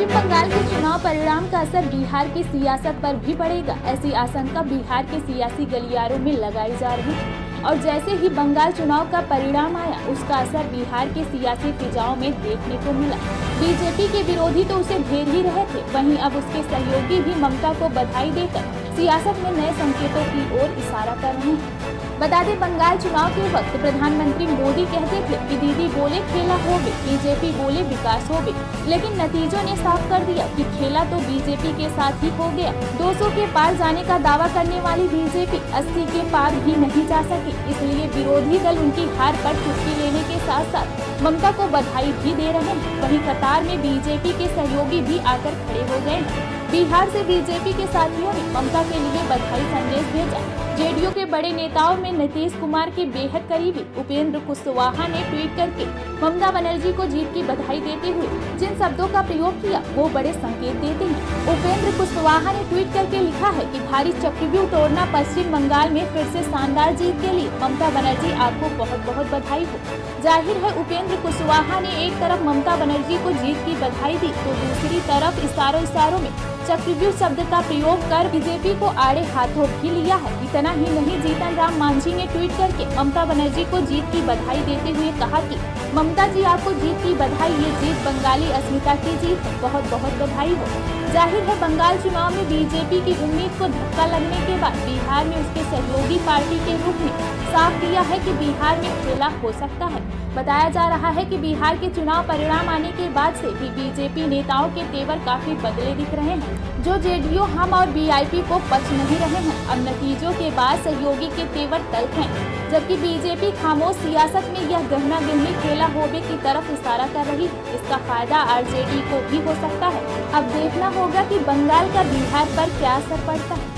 पश्चिम बंगाल के चुनाव परिणाम का असर बिहार की सियासत पर भी पड़ेगा, ऐसी आशंका बिहार के सियासी गलियारों में लगाई जा रही है। और जैसे ही बंगाल चुनाव का परिणाम आया, उसका असर बिहार के सियासी फिजाओं में देखने को मिला। बीजेपी के विरोधी तो उसे घेर ही रहे थे, वहीं अब उसके सहयोगी भी ममता को बधाई देकर सियासत में नए संकेतों की ओर इशारा कर रहे हैं। बता दें, बंगाल चुनाव के वक्त प्रधानमंत्री मोदी कहते थे कि दीदी बोले खेला होवे, बीजेपी बोले विकास होवे, लेकिन नतीजों ने साफ कर दिया कि खेला तो बीजेपी के साथ ही हो गया। 200 के पार जाने का दावा करने वाली बीजेपी 80 के पार भी नहीं जा सकी, इसलिए विरोधी दल उनकी हार पर चुटकी लेने के साथ साथ ममता को बधाई भी दे रहे हैं। वहीं कतार में बीजेपी के सहयोगी भी आकर खड़े हो गए हैं। बिहार से बीजेपी के साथियों ने ममता के लिए बधाई संदेश भेजा। जेडीयू के बड़े नेताओं में नीतीश कुमार के बेहद करीबी उपेंद्र कुशवाहा ने ट्वीट करके ममता बनर्जी को जीत की बधाई देते हुए जिन शब्दों का प्रयोग किया वो बड़े संकेत देते हैं। उपेंद्र कुशवाहा ने ट्वीट करके लिखा है कि भारी चक्रव्यूह तोड़ना पश्चिम बंगाल में फिर से शानदार जीत के लिए ममता बनर्जी आपको बहुत बहुत बधाई हो। जाहिर है उपेंद्र कुशवाहा ने एक तरफ ममता बनर्जी को जीत की बधाई दी तो दूसरी तरफ इशारों में चक्रव्यूह शब्द का प्रयोग कर बीजेपी को आड़े हाथों भी लिया है। इतना ही नहीं, जीतन राम मांझी ने ट्वीट करके ममता बनर्जी को जीत की बधाई देते हुए कहा कि ममता जी आपको जीत की बधाई, ये जीत बंगाली अस्मिता की जीत है, बहुत बहुत बधाई हो। जाहिर है बंगाल चुनाव में बीजेपी की उम्मीद को धक्का लगने के बाद बिहार में उसके सहयोगी पार्टी के रूप में साफ किया है कि बिहार में खेला हो सकता है। बताया जा रहा है कि बिहार के चुनाव परिणाम आने के बाद से भी बीजेपी नेताओं के तेवर काफी बदले दिख रहे हैं। जो जेडीयू हम और बीआईपी को पच नहीं रहे हैं, अब नतीजों के बाद सहयोगी के तेवर तल्ख हैं, जबकि बीजेपी खामोश सियासत में यह गहना गहनी खेला होवे की तरफ इशारा कर रही है। इसका फायदा आरजेडी को भी हो सकता है। अब देखना होगा कि बंगाल का बिहार पर क्या असर पड़ता है।